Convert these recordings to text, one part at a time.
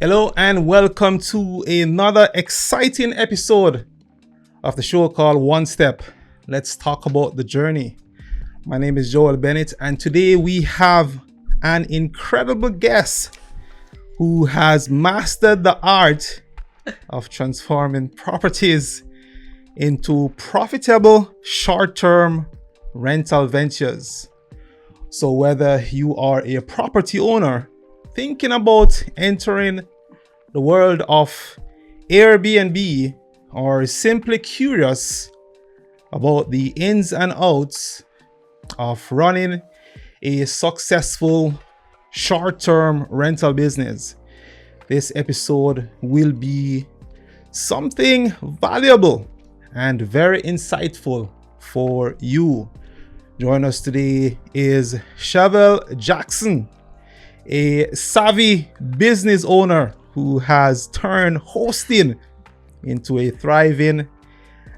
Hello and welcome to another exciting episode of the show called One Step. Let's talk about the journey. My name is Joel Bennett and today we have an incredible guest who has mastered the art of transforming properties into profitable short-term rental ventures. So whether you are a property owner thinking about entering the world of Airbnb or simply curious about the ins and outs of running a successful short-term rental business, this episode will be something valuable and very insightful for you. Join us today is Chevell Jackson, a savvy business owner who has turned hosting into a thriving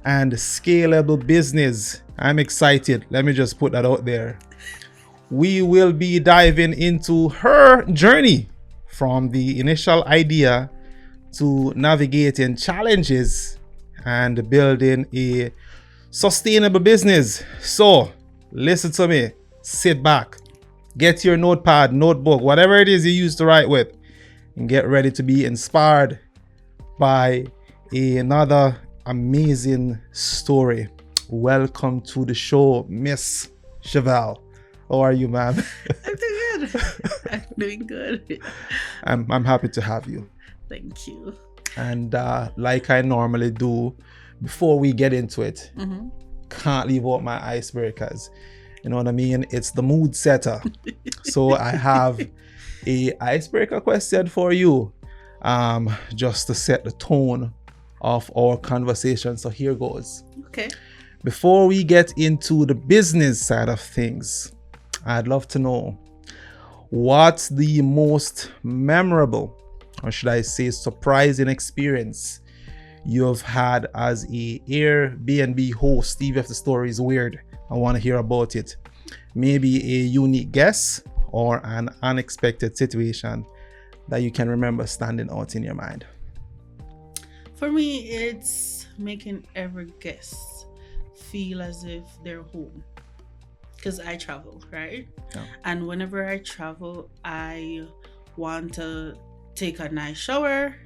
and scalable business. I'm excited. Let me just put that out there. We will be diving into her journey from the initial idea to navigating challenges and building a sustainable business. So listen to me, sit back, get your notepad, notebook, whatever it is you use to write with, and get ready to be inspired by another amazing story. Welcome to the show, Miss Chevell. How are you, ma'am? I'm doing good. I'm doing good. I'm happy to have you. Thank you. And like I normally do, before we get into it, can't leave out my icebreakers. You know what I mean? It's the mood setter. So I have a icebreaker question for you, just to set the tone of our conversation. So here goes. Okay. Before we get into the business side of things, I'd love to know what's the most memorable, or should I say surprising experience you've had as a Airbnb host. Even if the story is weird, I want to hear about it. Maybe a unique guess or an unexpected situation that you can remember standing out in your mind. For me, it's making every guest feel as if they're home. Because I travel, right? Yeah. And whenever I travel, I want to take a nice shower.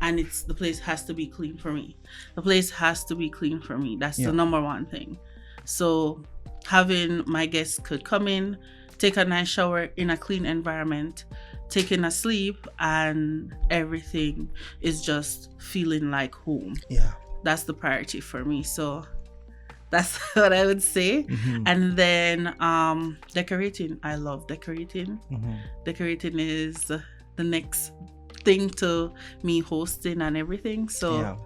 And the place has to be clean for me. The place has to be clean for me. That's the number one thing. So having my guests could come in, take a nice shower in a clean environment, taking a sleep, and everything is just feeling like home. Yeah. That's the priority for me. So that's what I would say. And then decorating. I love decorating. Decorating is the next thing to me hosting and everything. So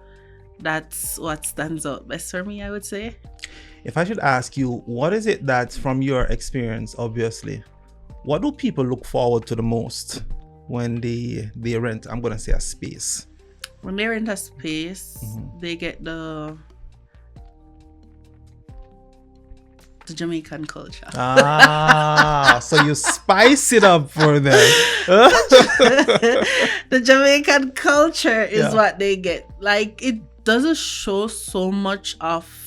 that's what stands out best for me, I would say. If I should ask you, what is it that from your experience, obviously, what do people look forward to the most when they rent, I'm going to say, a space? When they rent a space, they get the Jamaican culture. So you spice it up for them. The Jamaican culture is what they get. Like, it doesn't show so much of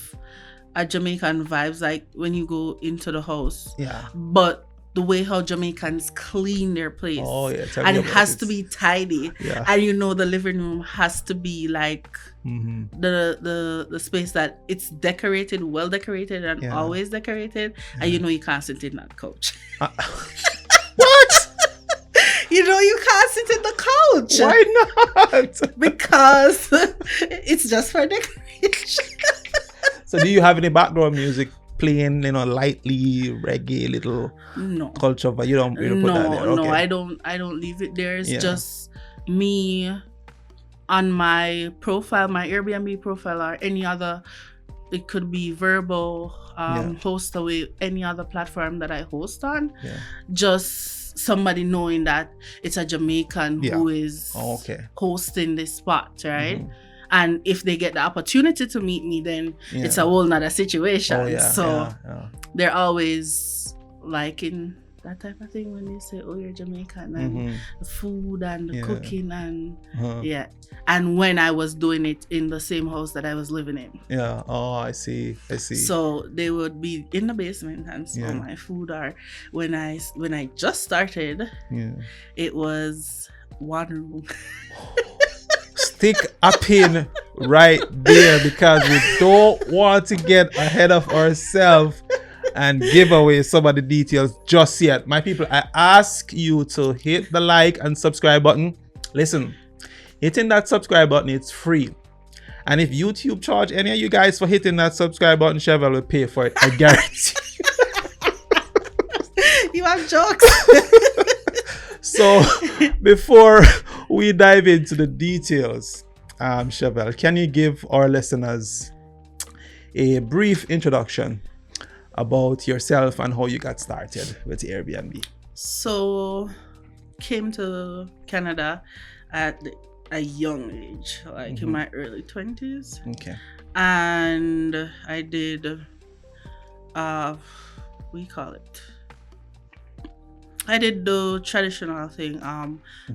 a Jamaican vibes like when you go into the house. Yeah. But the way how Jamaicans clean their place. Oh yeah. And it has to be tidy. Yeah. And the living room has to be like the space that it's decorated, well decorated and always decorated. And you can't sit in that couch. What? You can't sit in the couch. Why not? Because it's just for decoration. So do you have any background music playing, lightly reggae little culture, but you don't put that there? Okay. No, I don't leave it there. It's just me on my profile, my Airbnb profile, or any other. It could be verbal, host away, any other platform that I host on. Yeah. Just somebody knowing that it's a Jamaican who is hosting this spot, right? And if they get the opportunity to meet me, then it's a whole nother situation. They're always liking that type of thing when they say, oh, you're Jamaican, and the food and the cooking and and when I was doing it in the same house that I was living in. Yeah. Oh, I see. So they would be in the basement and smell my food. Or when I just started, it was one room. Stick a pin right there, because we don't want to get ahead of ourselves and give away some of the details just yet. My people, I ask you to hit the like and subscribe button. Listen, hitting that subscribe button, it's free. And if YouTube charge any of you guys for hitting that subscribe button, Chevell will pay for it. I guarantee. You have jokes. So before we dive into the details, Chevell, can you give our listeners a brief introduction about yourself and how you got started with Airbnb? So, came to Canada at a young age, like in my early 20s. Okay. And I did, we call it, I did the traditional thing,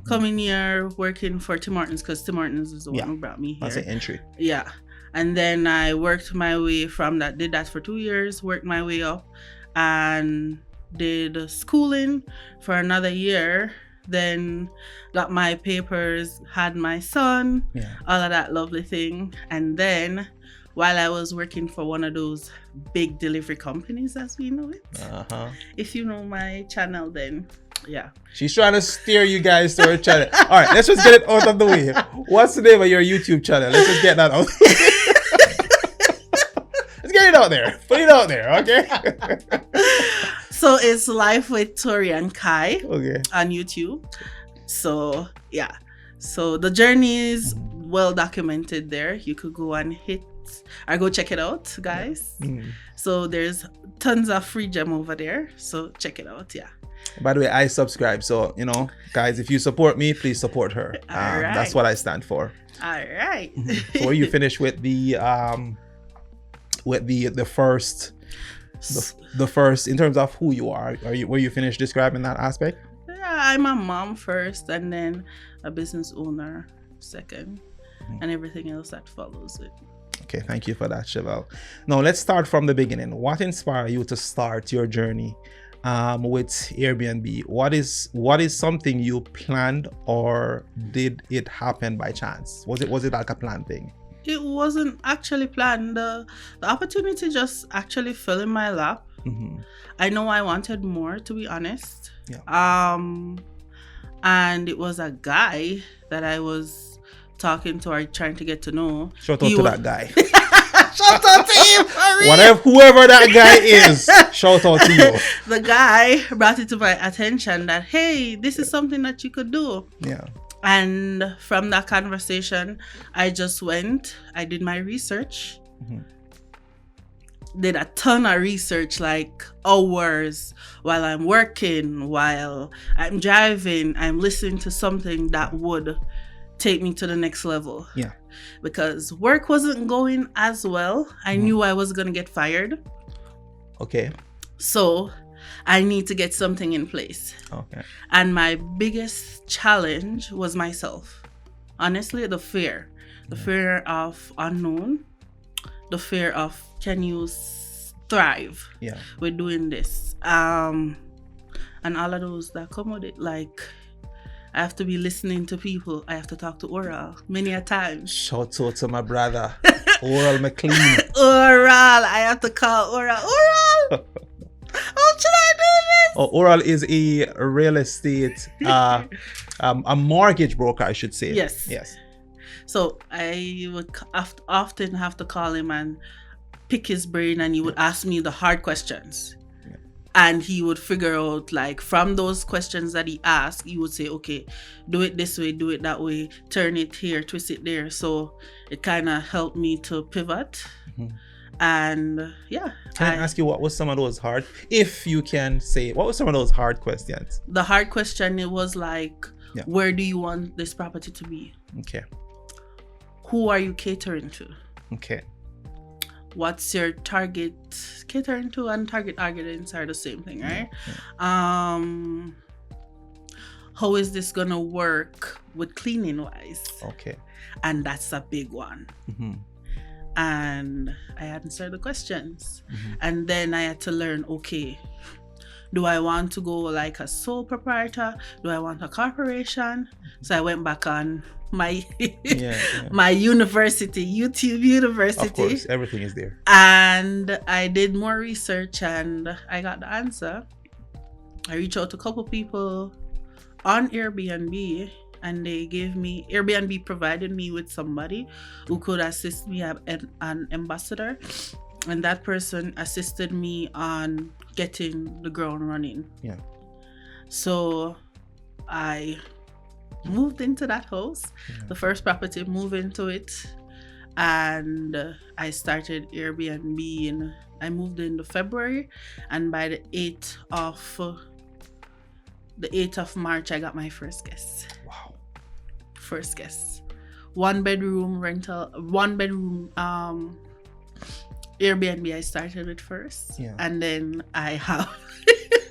coming here, working for Tim Hortons, because Tim Hortons is the one who brought me here. That's an entry. Yeah. And then I worked my way from that, did that for 2 years, worked my way up, and did schooling for another year. Then got my papers, had my son, all of that lovely thing. And then while I was working for one of those big delivery companies as we know it, if you know my channel, then she's trying to steer you guys to her channel. All right, let's just get it out of the way. What's the name of your YouTube channel? Let's just get that out. Let's get it out there. Put it out there, okay? So it's Life with Tori and Kai on YouTube. So so the journey is well documented there. You could go and go check it out, guys. So there's tons of free gem over there, so check it out. By the way, I subscribe, so guys, if you support me, please support her. That's what I stand for. All right. So are you finished with the first in terms of who you are? Were you finished describing that aspect? I'm a mom first, and then a business owner second, and everything else that follows it. Okay, thank you for that, Chevell. Now let's start from the beginning. What inspired you to start your journey with Airbnb? What is something you planned, or did it happen by chance? Was it like a planned thing? It wasn't actually planned. The opportunity just actually fell in my lap. I know I wanted more, to be honest. And it was a guy that I was talking to or trying to get to know. Shout out to that guy. Shout out to him. Whoever that guy is, shout out to you. The guy brought it to my attention that, hey, this is something that you could do. And from that conversation, I just went, I did my research, did a ton of research, like hours while I'm working, while I'm driving, I'm listening to something that would take me to the next level. Because work wasn't going as well. I knew I was going to get fired. Okay. So I need to get something in place. Okay. And my biggest challenge was myself. Honestly, the fear of unknown, the fear of, can you thrive with doing this? And all of those that come with it, like, I have to be listening to people. I have to talk to Oral many a time. Shout out to my brother, Oral McLean. Oral, I have to call Oral. Oral! How should I do this? Oral is a real estate, a mortgage broker, I should say. Yes. So I would often have to call him and pick his brain, and he would ask me the hard questions. And he would figure out, like, from those questions that he asked, he would say, okay, do it this way, do it that way, turn it here, twist it there. So it kind of helped me to pivot. And can I ask you, what was some of those hard, if you can say, what was some of those hard questions? The hard question, it was like, where do you want this property to be? Okay. Who are you catering to? Okay. what's your target catering to, and target audience are the same thing, right? How is this gonna work with cleaning wise? Okay. And that's a big one. And I answered the questions. And then I had to learn, okay, do I want to go like a sole proprietor? Do I want a corporation? So I went back on my my university, YouTube University. Of course, everything is there. And I did more research and I got the answer. I reached out to a couple people on Airbnb, and they gave me, Airbnb provided me with somebody who could assist me as an ambassador. And that person assisted me on getting the ground running. Yeah. So I moved into that house, the first property, moved into it, and I started Airbnb, and I moved in February, and by the 8th of March, I got my first guest. Wow. First guest. One bedroom Airbnb I started with first. Yeah. And then I have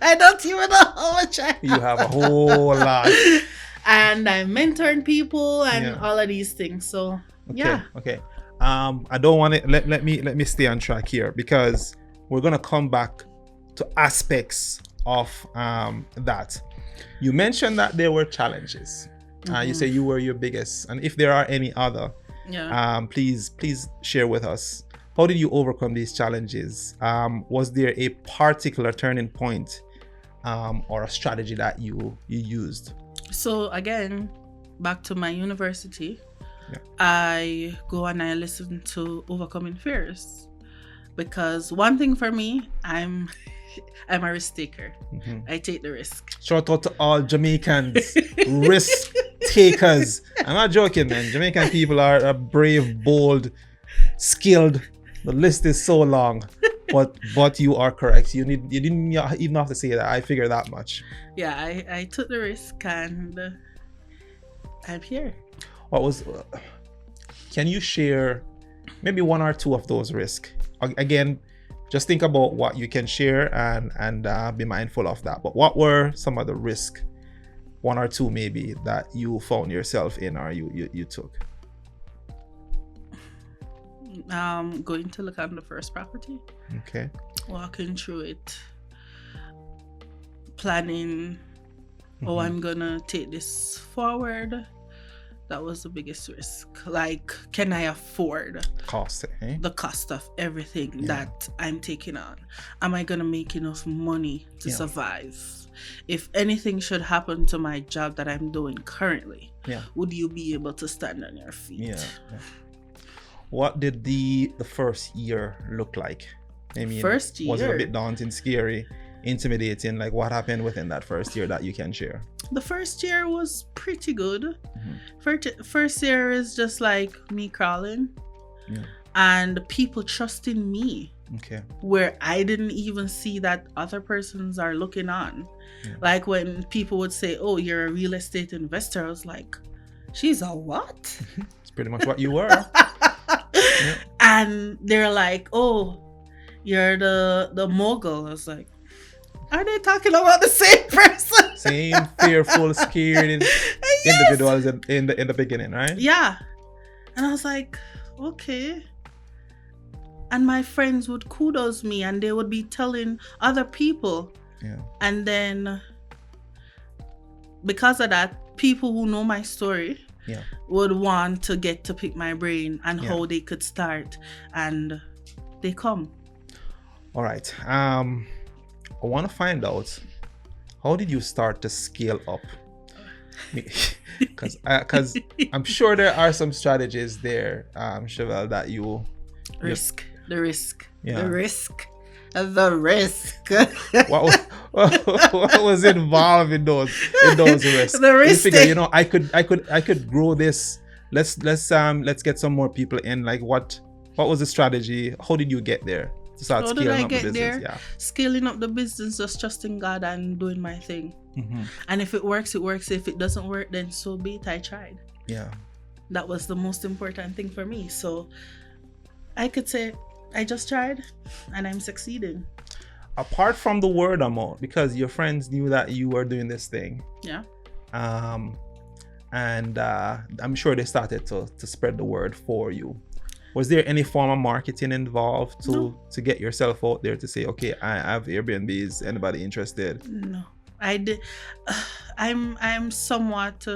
I don't even know how much I have. You have a whole lot. And I'm mentoring people and all of these things. So Okay. I don't want to let me stay on track here, because we're gonna come back to aspects of that. You mentioned that there were challenges. You say you were your biggest, and if there are any other, please share with us. How did you overcome these challenges? Was there a particular turning point or a strategy that you used? So again, back to my university, I go and I listen to Overcoming Fears, because one thing for me, I'm a risk taker. I take the risk. Shout out to all Jamaicans, risk takers. I'm not joking, man. Jamaican people are brave, bold, skilled. The list is so long, but you are correct. You didn't even have to say that. I figured that much. Yeah, I took the risk, and I'm here. Can you share maybe one or two of those risks? Again, just think about what you can share and be mindful of that. But what were some of the risks, one or two maybe, that you found yourself in or you took? Going to look at the first property. Okay. Walking through it. Planning how I'm gonna take this forward. That was the biggest risk. Like, can I afford the cost of everything that I'm taking on? Am I gonna make enough money to survive? If anything should happen to my job that I'm doing currently, would you be able to stand on your feet? What did the first year look like? I mean, first year, was it a bit daunting, scary, intimidating? Like, what happened within that first year that you can share? The first year was pretty good. First year is just like me crawling and people trusting me. Okay. Where I didn't even see that other persons are looking on. Like when people would say, "Oh, you're a real estate investor," I was like, "She's a what?" It's pretty much what you were. And they're like, "Oh, you're the mogul." I was like, are they talking about the same person? Same fearful, scared individuals in the beginning, right? Yeah. And I was like, okay. And my friends would kudos me and they would be telling other people. Yeah. And then because of that, people who know my story would want to get to pick my brain and how they could start, and they come. All right. I want to find out, how did you start to scale up? Because I'm sure there are some strategies there, Chevell, that the risk. What was involved in those risks? The risk. You figure, I could grow this. Let's get some more people in. Like, what was the strategy? How did you get there? To start scaling up the business. Yeah. Scaling up the business, just trusting God and doing my thing. And if it works, it works. If it doesn't work, then so be it. I tried. Yeah. That was the most important thing for me. So I could say I just tried and I'm succeeding. Apart from the word of mouth, because your friends knew that you were doing this thing. Yeah. And I'm sure they started to spread the word for you. Was there any form of marketing involved to get yourself out there to say, okay, I have Airbnbs, anybody interested? No, I did. I'm somewhat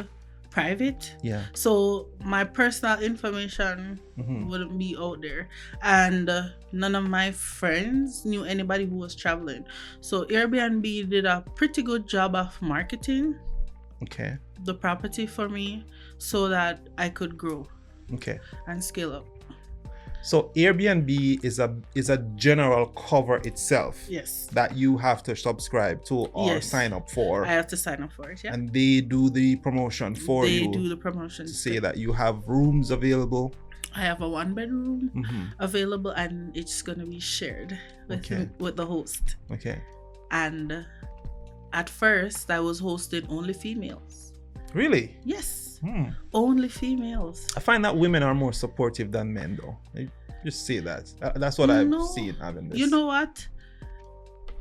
private. Yeah. So my personal information wouldn't be out there, and none of my friends knew anybody who was traveling. So Airbnb did a pretty good job of marketing. Okay. The property for me, so that I could grow. Okay. And scale up. So Airbnb is a general cover itself. Yes. That you have to subscribe to or sign up for. I have to sign up for it, yeah. And they do the promotion for you. They do the promotion. To say that you have rooms available. I have a 1-bedroom available, and it's going to be shared with the host. Okay. And at first, I was hosting only females. Really? Yes. Only females. I find that women are more supportive than men, though. I just say that. That's what I've seen having this. You know what?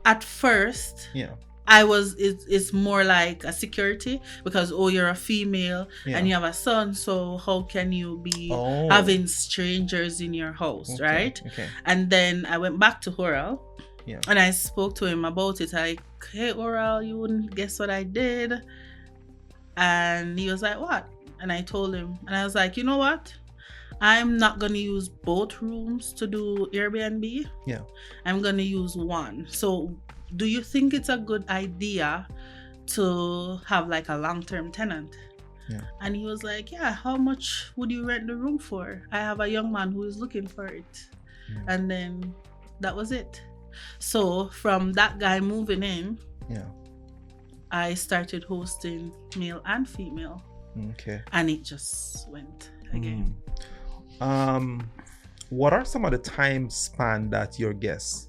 At first, yeah, it's more like a security, because you're a female and you have a son, so how can you be having strangers in your house, right? Okay. And then I went back to Oral. Yeah. And I spoke to him about it. Like, hey, Oral, you wouldn't guess what I did. And he was like, what? And I told him, and I was like, you know what? I'm not going to use both rooms to do Airbnb. Yeah. I'm going to use one. So do you think it's a good idea to have like a long-term tenant? Yeah. And he was like, yeah, how much would you rent the room for? I have a young man who is looking for it. Yeah. And then that was it. So from that guy moving in, I started hosting male and female. Okay. And it just went again. What are some of the time span that your guests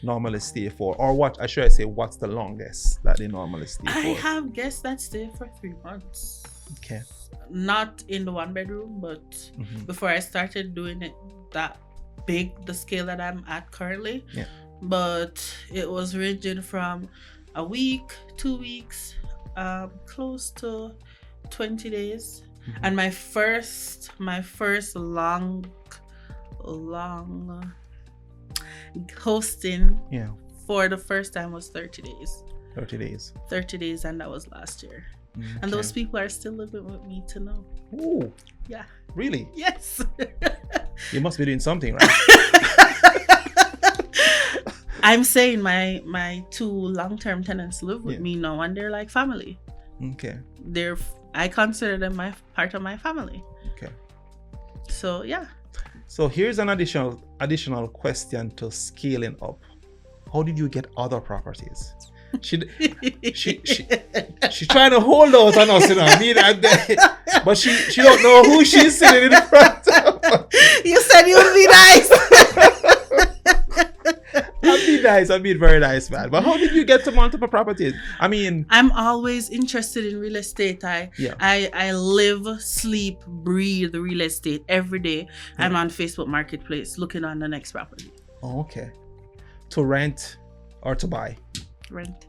normally stay for? Or what, should I say, what's the longest that they normally stay for? I have guests that stay for 3 months. Okay. Not in the 1-bedroom, but before I started doing it that big, the scale that I'm at currently. Yeah. But it was ranging from a week, 2 weeks, close to 20 days. And my first long hosting for the first time was 30 days. 30 days. 30 days, and that was last year. Okay. And those people are still living with me to know. Ooh. Yeah. Really? Yes. You must be doing something, right? I'm saying my 2 long-term tenants live with me now, and they're like family. Okay. I consider them part of my family. Okay. So yeah. So here's an additional question to scaling up. How did you get other properties? She trying to hold out on us, you know. But she don't know who she's sitting in front of. You said you would be nice. I'd be very nice, man. But how did you get to multiple properties? I mean, I'm always interested in real estate. I live, sleep, breathe real estate every day. Yeah. I'm on Facebook Marketplace looking on the next property. Oh, okay. To rent or to buy? Rent.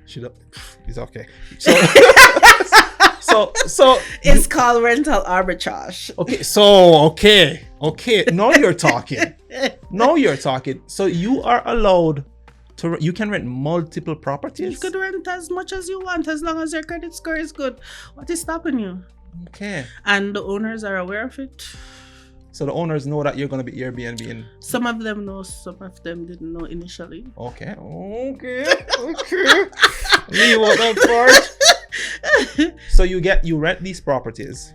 It's okay. So it's called rental arbitrage. Okay. Now you're talking. So you are allowed to. You can rent multiple properties. You could rent as much as you want, as long as your credit score is good. What is stopping you? Okay. And the owners are aware of it. So the owners know that you're going to be Airbnb. Some of them know. Some of them didn't know initially. Okay. Leave out that part. So you rent these properties,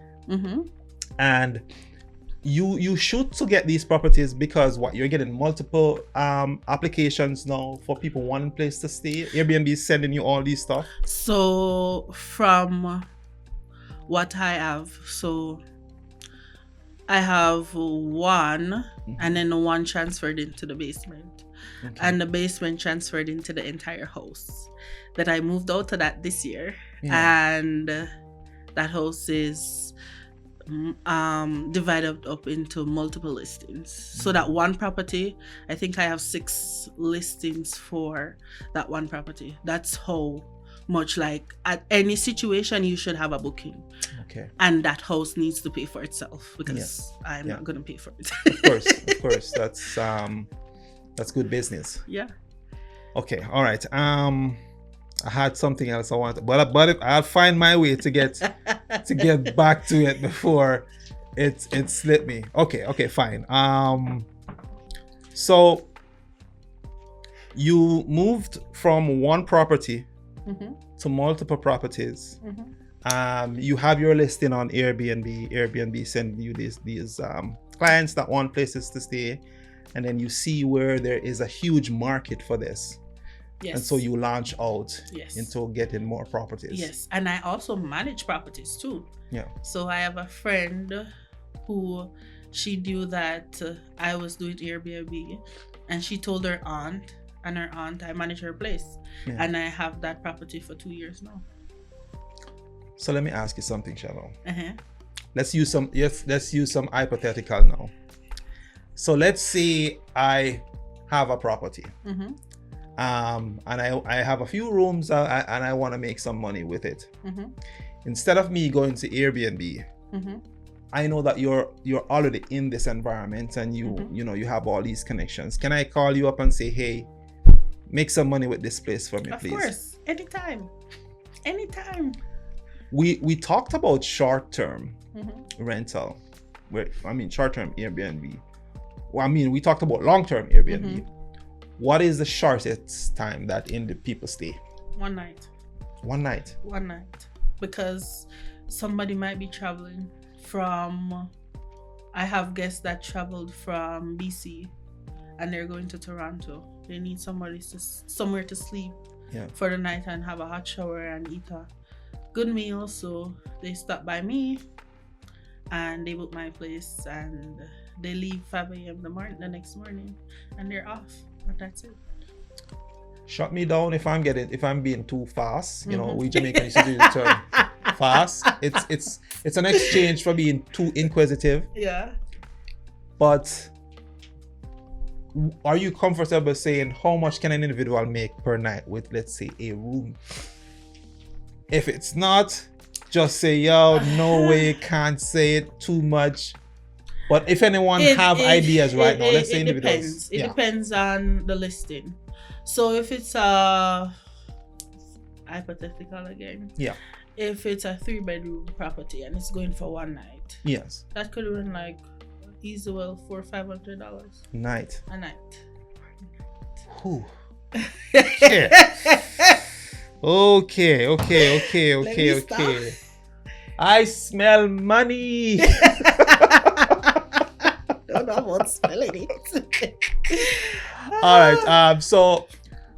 and you shoot to get these properties because you're getting multiple applications now for people wanting place to stay. Airbnb is sending you all these stuff. So from what I have, I have one, and then one transferred into the basement, and the basement transferred into the entire house. That I moved out of that this year, and that house is divided up into multiple listings. So that one property, I think I have 6 listings for that one property. That's how much, like, at any situation you should have a booking. Okay. And that house needs to pay for itself, because I'm not going to pay for it. Of course. That's good business. Yeah. Okay. All right. I had something else I wanted, but I'll find my way to get back to it before it slipped me. Okay, fine. So you moved from one property to multiple properties. You have your listing on Airbnb. Airbnb send you these clients that want places to stay, and then you see where there is a huge market for this. Yes. And so you launch out into getting more properties. Yes. And I also manage properties too. Yeah. So I have a friend who, she knew that I was doing Airbnb, and she told her aunt, and her aunt, I manage her place. Yeah. And I have that property for 2 years now. So let me ask you something, Chevell. Let's use some hypothetical now. So let's say I have a property. And I have a few rooms and I want to make some money with it. Instead of me going to Airbnb, I know that you're already in this environment, and you have all these connections. Can I call you up and say, hey, make some money with this place for me, please? Of course, anytime. We talked about short-term rental, short-term Airbnb. Well, we talked about long-term Airbnb. What is the shortest time that the people stay? 1 night. 1 night? 1 night. Because somebody might be traveling from, I have guests that traveled from BC and they're going to Toronto. They need somewhere to sleep for the night and have a hot shower and eat a good meal. So they stop by me and they book my place, and they leave 5 a.m. the next morning, and they're off. But that's it. Shut me down if I'm being too fast. You know, we Jamaicans used to use the term fast. It's an exchange for being too inquisitive. Yeah. But are you comfortable saying how much can an individual make per night with, let's say, a room? If it's not, just say, yo, no way, can't say it too much. But if anyone have ideas right now, let's say individuals. It depends on the listing. So if it's hypothetical again. Yeah. If it's a 3-bedroom property and it's going for 1 night. Yes. That could run like easy well $400 or $500. Night. A night. Whew. Okay. I smell money. Don't know about smelling it. All right. So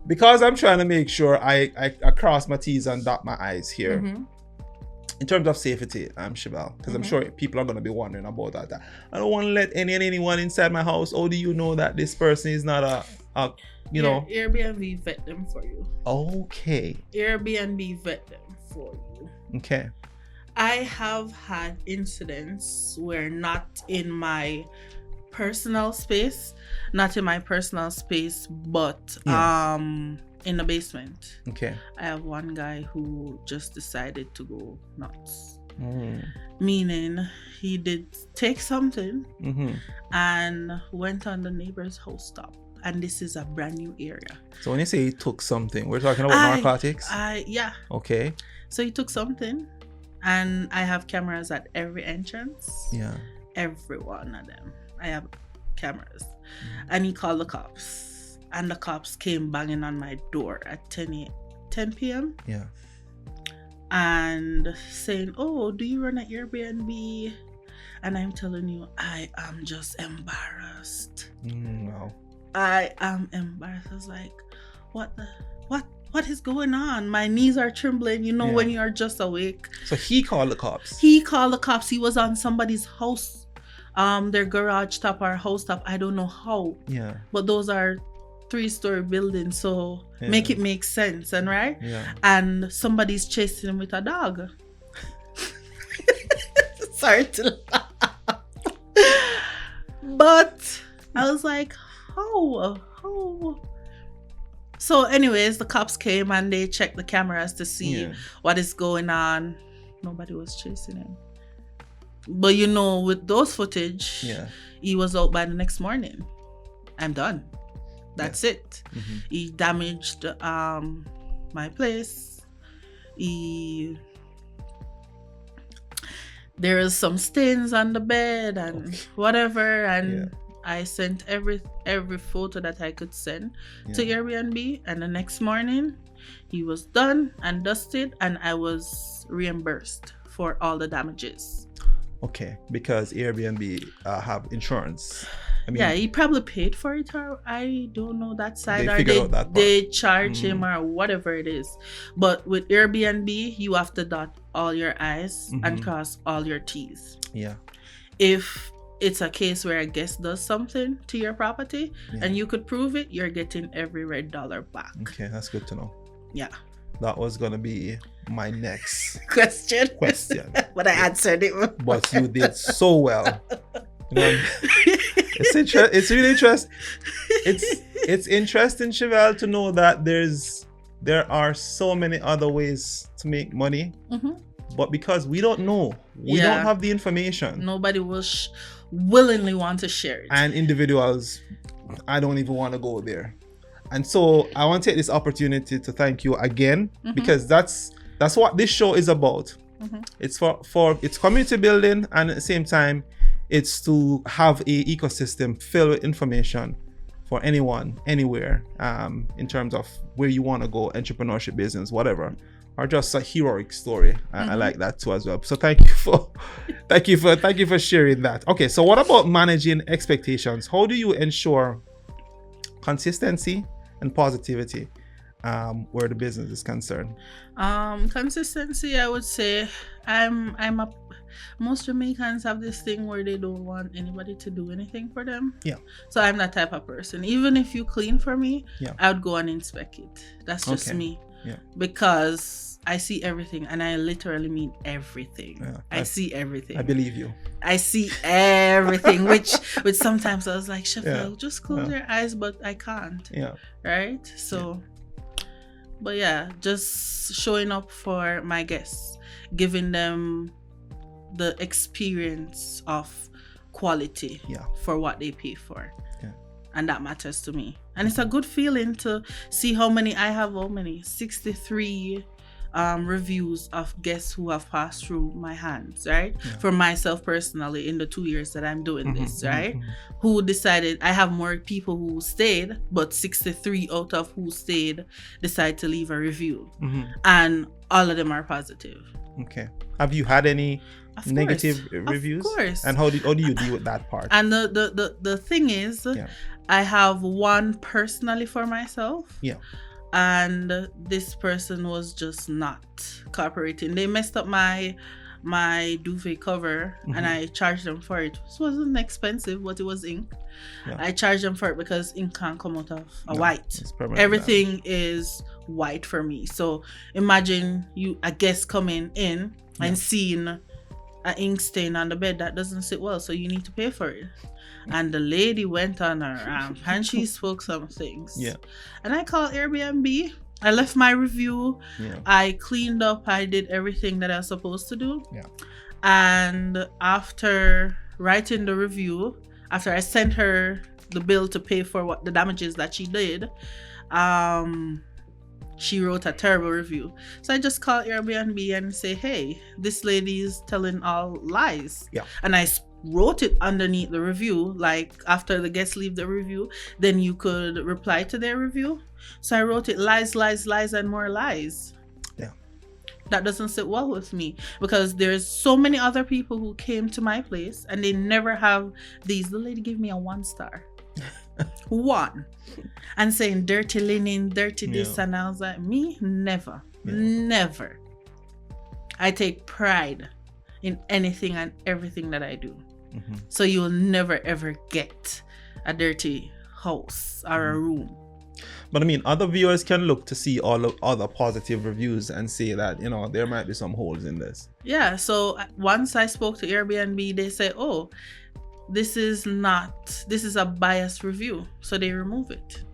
because I'm trying to make sure I cross my T's and dot my I's here. In terms of safety, Chevell, because I'm sure people are going to be wondering about that. I don't want to let anyone inside my house. How do you know that this person is not a Airbnb vet them for you. Okay. Airbnb vet them for you. Okay. I have had incidents where not in my personal space, but in the basement. Okay. I have one guy who just decided to go nuts. Meaning he did take something and went on the neighbor's house top. And this is a brand new area. So when you say he took something, we're talking about narcotics? Yeah. Okay. So he took something, and I have cameras at every entrance. Yeah. Every one of them. I have cameras. And he called the cops. And the cops came banging on my door at 10 p.m. Yeah. And saying, oh, do you run an Airbnb? And I'm telling you, I am just embarrassed. Wow. I am embarrassed. I was like, what is going on? My knees are trembling, when you are just awake. So he called the cops. He was on somebody's house, their garage top or house top. I don't know how. Yeah. But those are 3-story buildings, so make it make sense, and right? Yeah. And somebody's chasing him with a dog. Sorry to laugh. But I was like, oh. So anyways, the cops came and they checked the cameras to see what is going on. Nobody was chasing him. But with those footage, he was out by the next morning. I'm done. That's it. Mm-hmm. He damaged my place. There is some stains on the bed and whatever, and I sent every photo that I could send to Airbnb, and the next morning he was done and dusted, and I was reimbursed for all the damages. Okay, because Airbnb have insurance. I mean, he probably paid for it, or I don't know that side, they charge him or whatever it is. But with Airbnb, you have to dot all your I's and cross all your T's. Yeah. If it's a case where a guest does something to your property and you could prove it, you're getting every red dollar back. Okay, that's good to know. Yeah. That was gonna be my next question. But I answered it. But you did so well. It's really interesting. It's interesting, Chevell, to know that there are so many other ways to make money, but because we don't know, we don't have the information. Nobody will willingly want to share it. And individuals, I don't even want to go there. And so I want to take this opportunity to thank you again, because that's what this show is about. It's for it's community building, and at the same time, it's to have a ecosystem filled with information for anyone, anywhere, in terms of where you want to go, entrepreneurship, business, whatever, or just a heroic story. I like that too as well. So thank you for sharing that. Okay, so what about managing expectations? How do you ensure consistency and positivity where the business is concerned? Consistency, I would say most Jamaicans have this thing where they don't want anybody to do anything for them. Yeah. So I'm that type of person. Even if you clean for me, I would go and inspect it. That's just me. Yeah. Because I see everything, and I literally mean everything. Yeah. I see everything. I believe you. I see everything, which sometimes I was like, Chevell, just close your eyes, but I can't. Yeah. Right? So, but just showing up for my guests, giving them the experience of quality for what they pay for. Yeah. And that matters to me. And it's a good feeling to see how many 63 reviews of guests who have passed through my hands, right? Yeah. For myself personally, in the 2 years that I'm doing this, right? Who decided, I have more people who stayed, but 63 out of who stayed decide to leave a review. And all of them are positive. Okay. Have you had any negative reviews? Of course. And how do you deal with that part? And the thing is, I have one personally for myself. Yeah. And this person was just not cooperating. They messed up my duvet cover, and I charged them for it. This wasn't expensive, but it was ink. Yeah. I charged them for it because ink can't come out of white. Everything is white for me. So imagine a guest coming in and seeing an ink stain on the bed that doesn't sit well, so you need to pay for it. And the lady went on her ramp and she spoke some things. Yeah. And I called Airbnb. I left my review. Yeah. I cleaned up. I did everything that I was supposed to do. Yeah. And after writing the review, after I sent her the bill to pay for what the damages that she did, she wrote a terrible review. So I just called Airbnb and say, hey, this lady is telling all lies. Yeah. And I wrote it underneath the review, like after the guests leave the review, then you could reply to their review. So I wrote it lies, lies, lies, and more lies. Yeah. That doesn't sit well with me, because there's so many other people who came to my place and they never have these. The lady gave me a 1 star. 1. And saying dirty linen, dirty this, and I was like, me? Never. Never. I take pride in anything and everything that I do. So you will never ever get a dirty house or a room. But I mean, other viewers can look to see all of other positive reviews and say that, you know, there might be some holes in this. Yeah. So once I spoke to Airbnb, they say, oh, this is a biased review. So they remove it.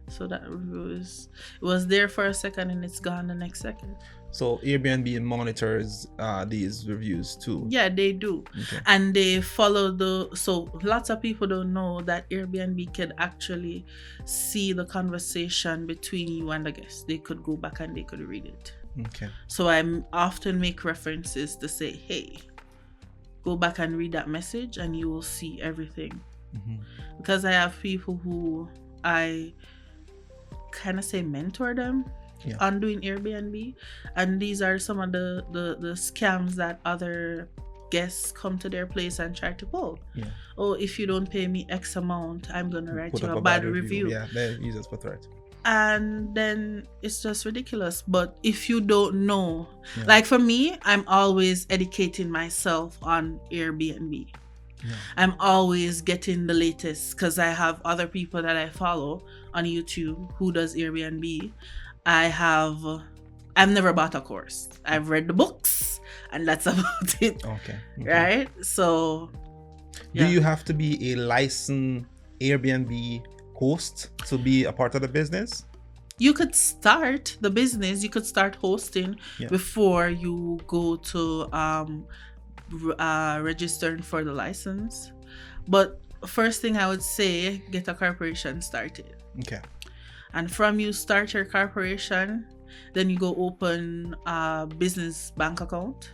So that review it was there for a second and it's gone the next second. So Airbnb monitors these reviews too. Yeah, they do. Okay. And they follow so lots of people don't know that Airbnb can actually see the conversation between you and the guest. They could go back and they could read it. Okay. So I often make references to say, hey, go back and read that message and you will see everything. Because I have people who I kind of say mentor them on doing Airbnb, and these are some of the scams that other guests come to their place and try to pull. Oh, if you don't pay me X amount, I'm gonna write you a bad review. Yeah, they use it for threat. And then it's just ridiculous. But if you don't know, like for me, I'm always educating myself on Airbnb. I'm always getting the latest because I have other people that I follow on YouTube who does Airbnb. I've never bought a course. I've read the books and that's about it. Okay. Right? So do you have to be a licensed Airbnb host to be a part of the business? You could start the business, you could start hosting before you go to registering for the license. But first thing I would say, get a corporation started. Okay. And from you start your corporation, then you go open a business bank account.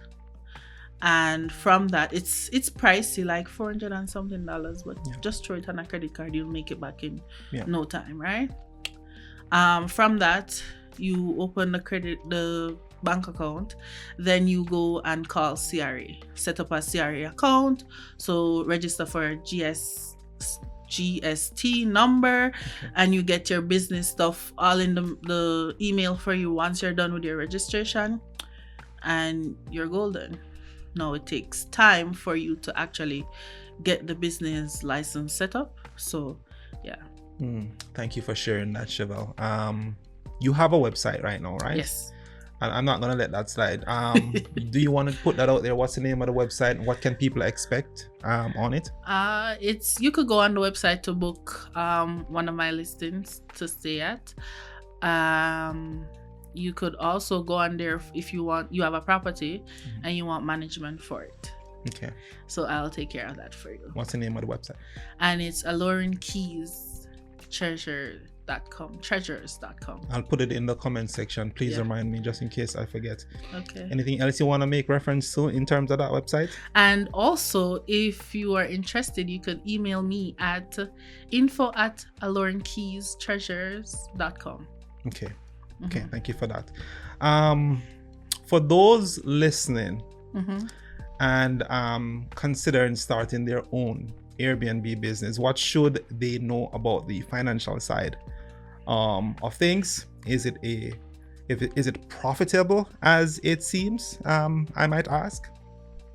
And from that, it's pricey, like $400 and something, but just throw it on a credit card, you'll make it back in no time, right? From that, you open the bank account, then you go and call CRA, set up a CRA account, so register for a GST number, and you get your business stuff all in the email for you once you're done with your registration, and you're golden. Now it takes time for you to actually get the business license set up. So Thank you for sharing that, Chevell. You have a website right now, right? Yes. And I'm not gonna let that slide. Do you want to put that out there? What's the name of the website? What can people expect on it? You could go on the website to book one of my listings to stay at. You could also go on there if you have a property and you want management for it. Okay. So I'll take care of that for you. What's the name of the website? And it's Alluring Keys treasures.com. I'll put it in the comment section. Please remind me just in case I forget. Okay. Anything else you want to make reference to in terms of that website? And also, if you are interested, you could email me at info@alluringkeystreasures.com. Okay. Okay, thank you for that. For those listening and considering starting their own Airbnb business, what should they know about the financial side of things? Is it profitable as it seems? I might ask.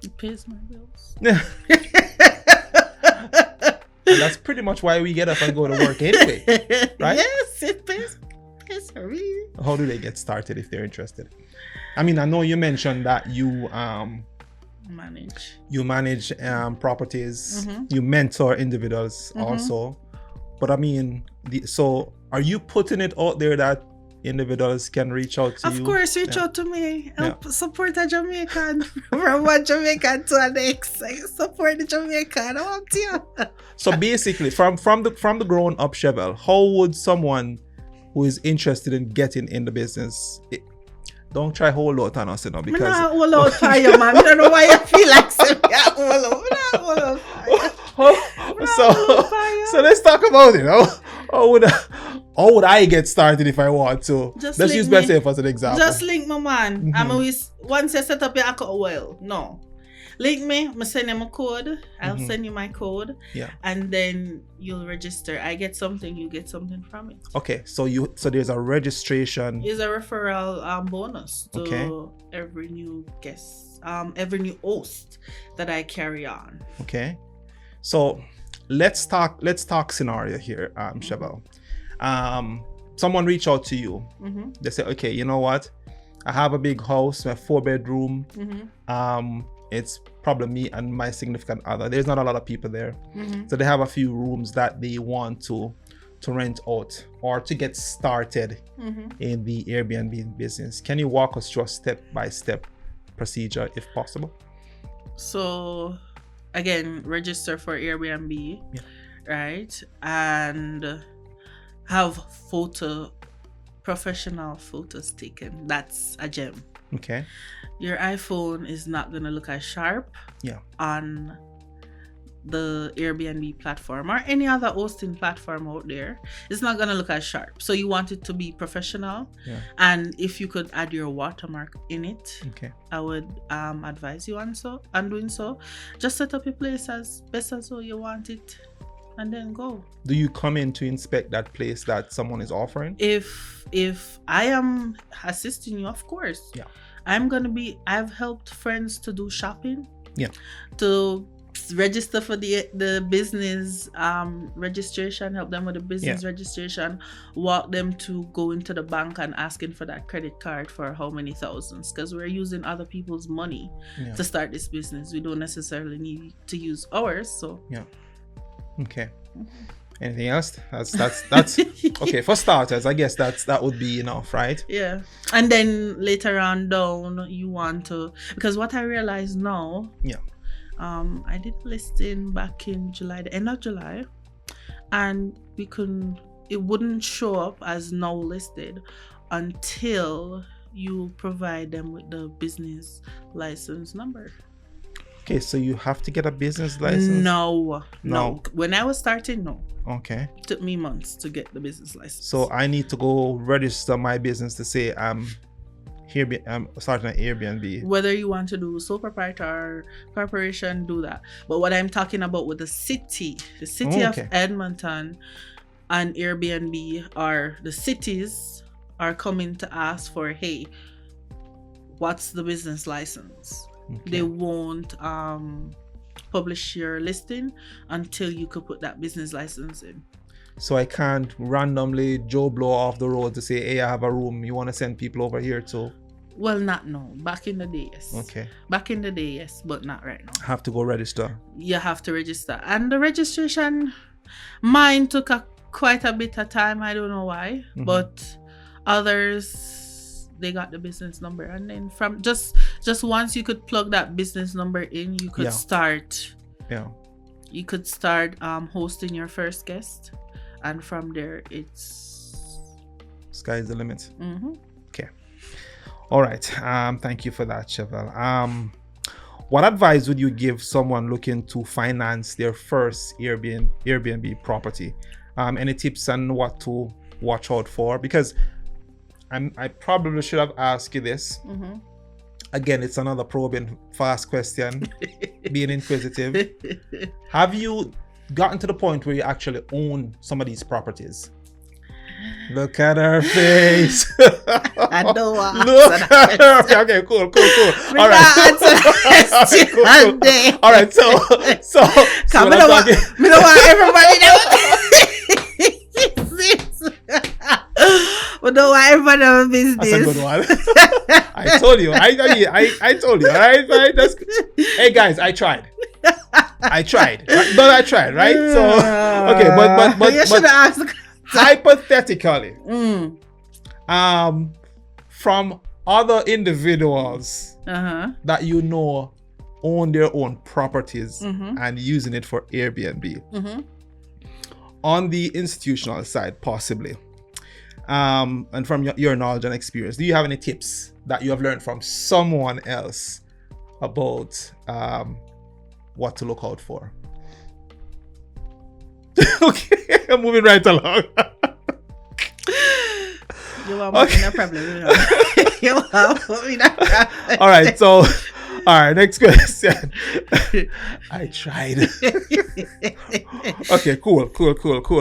It pays my bills. And that's pretty much why we get up and go to work anyway, right? Yes, it pays for me. How do they get started if they're interested? I mean, I know you mentioned that you manage properties, you mentor individuals also, but I mean, so are you putting it out there that individuals can reach out to you? Of course, reach out to me. Help support a Jamaican from one Jamaican to the next. Support the Jamaican. I want you. So basically, from the grown up Chevell, how would someone who is interested in getting in the business? Don't try hold out on us, you know, because I'm not hold out for you, man. I don't know why you feel like saying hold out. So let's talk about it. How would I get started if I want to? Let's use myself as an example. Just link my man. I'm always once you set up your account, link me. I'm send you my code. I'll send you my code. Yeah. And then you'll register. I get something, you get something from it. Okay. So there's a registration. There's a referral bonus to every new guest, every new host that I carry on. Okay. So let's talk scenario here, Chevell. someone reach out to you. They say, okay, you know what? I have a big house, a 4-bedroom. It's probably me and my significant other. There's not a lot of people there. So they have a few rooms that they want to rent out or to get started in the Airbnb business. Can you walk us through a step-by-step procedure if possible? So again, register for Airbnb, right? And have professional photos taken. That's a gem. Okay. Your iPhone is not gonna look as sharp on the Airbnb platform or any other hosting platform out there. It's not gonna look as sharp. So you want it to be professional. And if you could add your watermark in it, I would advise you on doing so. Just set up your place as best as how you want it and then go. Do you come in to inspect that place that someone is offering? If I am assisting you, of course. I've helped friends to do shopping. To register for the business registration, help them with the business registration, walk them to go into the bank and asking for that credit card for how many thousands, because we're using other people's money to start this business. We don't necessarily need to use ours. So okay. Anything else? That's okay. For starters, I guess that would be enough, right? Yeah. And then later on down, you want to, because what I realize now, I did listing back in July, the end of July, and it wouldn't show up as now listed until you provide them with the business license number. Okay, so you have to get a business license? No. When I was starting, no. Okay. It took me months to get the business license. So I need to go register my business to say I'm starting an Airbnb. Whether you want to do sole proprietor or corporation, do that. But what I'm talking about with the city of Edmonton and Airbnb, are the cities are coming to ask for, hey, what's the business license? They won't publish your listing until you could put that business license in. So I can't randomly Joe blow off the road to say, hey, I have a room, you want to send people over here too? Well, not now. Back in the day, yes. Okay. Back in the day, yes, but not right now. Have to go register. You have to register. And the registration, mine took quite a bit of time. I don't know why. But others, they got the business number. And then from just once you could plug that business number in, you could start. You could start hosting your first guest. And from there, it's sky's the limit. Okay. All right. Thank you for that, Chevell. What advice would you give someone looking to finance their first Airbnb property? Any tips on what to watch out for? Because I probably should have asked you this. Again, it's another probing, fast question. Being inquisitive. Have you gotten to the point where you actually own some of these properties? Look at her face. I know what. Look at her. Okay, cool. All right. Cool. All right. So come on. We don't want everybody We don't want everybody to business. That's a good one. I told you. I told you. All right. That's good. Hey guys, I tried. But I tried, right? So okay, but you should have asked. Hypothetically, from other individuals that you know own their own properties and using it for Airbnb, on the institutional side, possibly, and from your knowledge and experience, do you have any tips that you have learned from someone else about what to look out for? Okay, I'm moving right along. You want no problem. You want me no problem. All right, so next question. I tried. Okay, cool.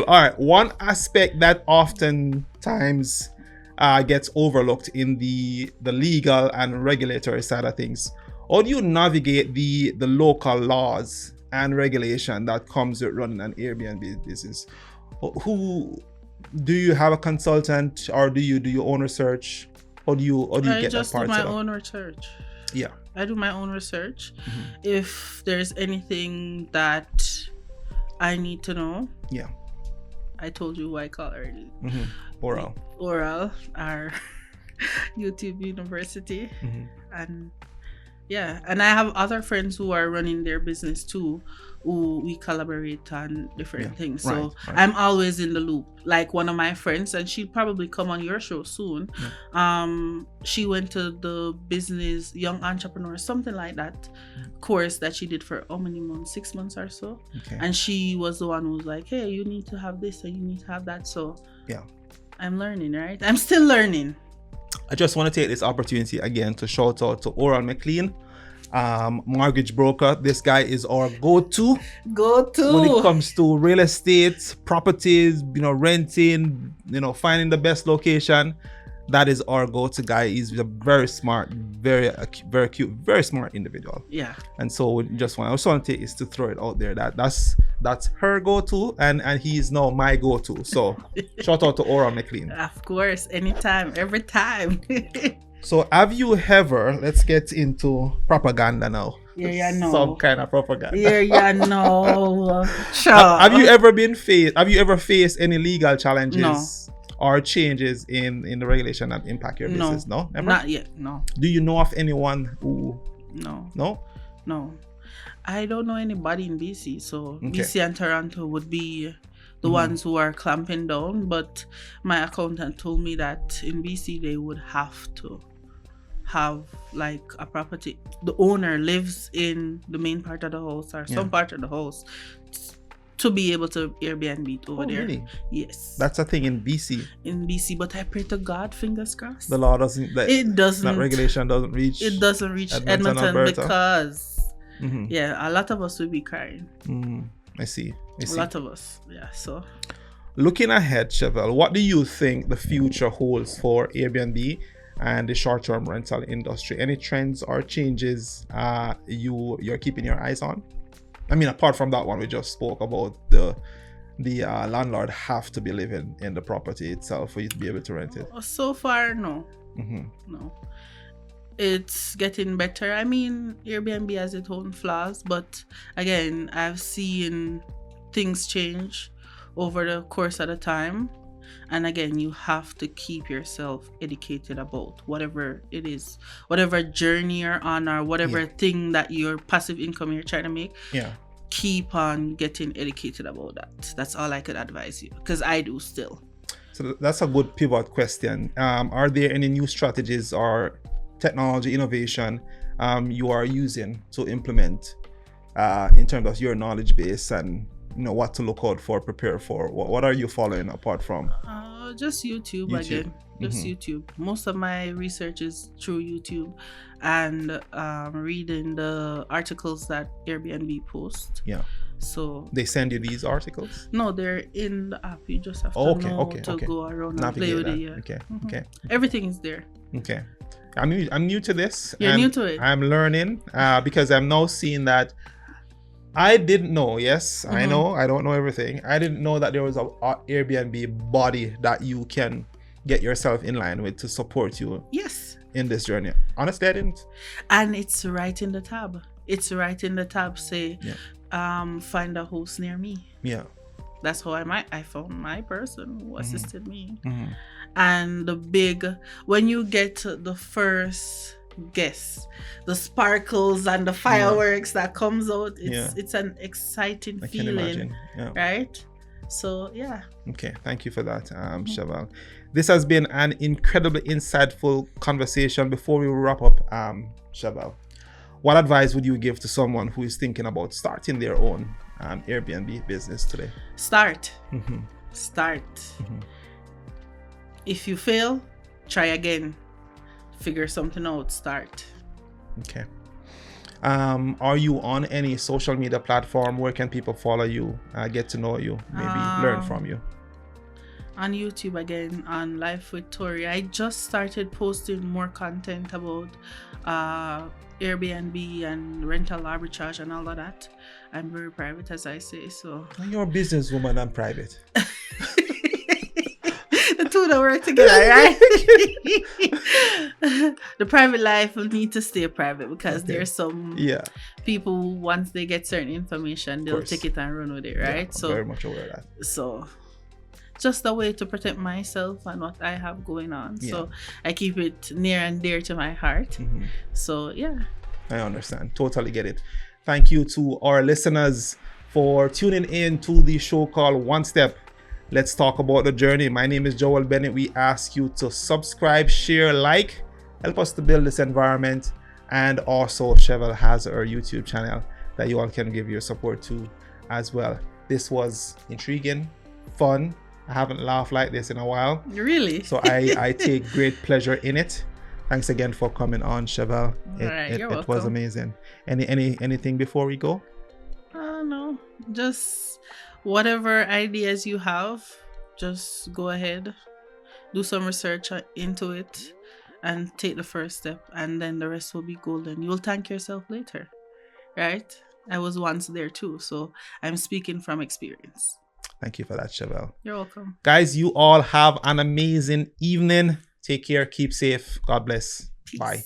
All right, one aspect that oftentimes gets overlooked in the legal and regulatory side of things. How do you navigate the local laws and regulation that comes with running an Airbnb business? Do you have a consultant, or do you do your own research? Or do you get that part? I just do my own research. Yeah. I do my own research. If there's anything that I need to know. Yeah. I told you who I call already. Oral, our YouTube university. And yeah, and I have other friends who are running their business too, who we collaborate on different things. So I'm always in the loop. Like one of my friends, and she'll probably come on your show soon. She went to the business young entrepreneur, something like that, course that she did for how many months? 6 months or so. And she was the one who was like, hey, you need to have this and you need to have that. So yeah, I'm learning, right? I'm still learning. I just want to take this opportunity again to shout out to Oral McLean, mortgage broker. This guy is our go-to when it comes to real estate, properties, renting, finding the best location. That is our go-to guy. He's a very smart, very cute, very smart individual. Yeah. And so I just want to take is to throw it out there that's her go-to, and he is now my go-to. So shout out to Oral McLean. Of course, anytime, every time. So have you ever, let's get into propaganda now. Yeah, no. Some kind of propaganda. Yeah, no. Sure. Have you ever faced any legal challenges? No. Or changes in the regulation that impact your business? No, never? Not yet. No. Do you know of anyone who? No. I don't know anybody in BC. So BC and Toronto would be the ones who are clamping down. But my accountant told me that in BC they would have to have like a property. The owner lives in the main part of the house or some part of the house, to be able to Airbnb it over there. Really? Yes. That's a thing in BC. But I pray to God, fingers crossed. The law doesn't. That regulation doesn't reach. It doesn't reach Edmonton because a lot of us will be crying. I see. A lot of us. Yeah. So. Looking ahead, Chevell, what do you think the future holds for Airbnb and the short-term rental industry? Any trends or changes you're keeping your eyes on? I mean, apart from that one we just spoke about, the landlord have to be living in the property itself for you to be able to rent it. So far, no. No. It's getting better. I mean, Airbnb has its own flaws, but again, I've seen things change over the course of the time. And again, you have to keep yourself educated about whatever it is, whatever journey you're on, or whatever thing that your passive income you're trying to make. Yeah. Keep on getting educated about that. That's all I could advise you, because I do still. So that's a good pivot question. Are there any new strategies or technology innovation you are using to implement in terms of your knowledge base and what to look out for, prepare for? What are you following apart from? Just YouTube again. Just YouTube. Most of my research is through YouTube and reading the articles that Airbnb posts. Yeah. So they send you these articles? No, they're in the app. You just have to go around and play with it. Yeah. Okay. Everything is there. Okay. I'm new to this. You're new to it. I'm learning because I'm now seeing that I didn't know. Yes, I know. I don't know everything. I didn't know that there was a Airbnb body that you can get yourself in line with to support you. Yes. In this journey. Honestly, I didn't. And it's right in the tab. Say, find a host near me. Yeah. That's how I found my person who assisted me. And when you get the first guess, the sparkles and the fireworks that comes out, it's an exciting feeling, right? So okay, thank you for that, Chevell. This has been an incredibly insightful conversation. Before we wrap up, Chevell, what advice would you give to someone who is thinking about starting their own Airbnb business today? Start. If you fail, try again. Figure something out. Start. Okay. Are you on any social media platform? Where can people follow you, get to know you, maybe learn from you? On YouTube again, on Life with Tori. I just started posting more content about Airbnb and rental arbitrage and all of that. I'm very private, as I say. So you're a businesswoman and private. couldn't work together, right? The private life will need to stay private because there's some people who, once they get certain information, they'll take it and run with it, right? I'm very much aware of that. So just a way to protect myself and what I have going on. So I keep it near and dear to my heart. So I understand. Totally get it. Thank you to our listeners for tuning in to the show called One Step. Let's talk about the journey. My name is Joel Bennett. We ask you to subscribe, share, like, help us to build this environment. And also Chevell has our YouTube channel that you all can give your support to as well. This was intriguing, fun. I haven't laughed like this in a while. Really? So I take great pleasure in it. Thanks again for coming on, Chevell. It was amazing. Anything before we go? No, just whatever ideas you have, just go ahead, do some research into it, and take the first step, and then the rest will be golden. You'll thank yourself later, right? I was once there too, so I'm speaking from experience. Thank you for that, Chevell. You're welcome. Guys, you all have an amazing evening. Take care. Keep safe. God bless. Peace. Bye.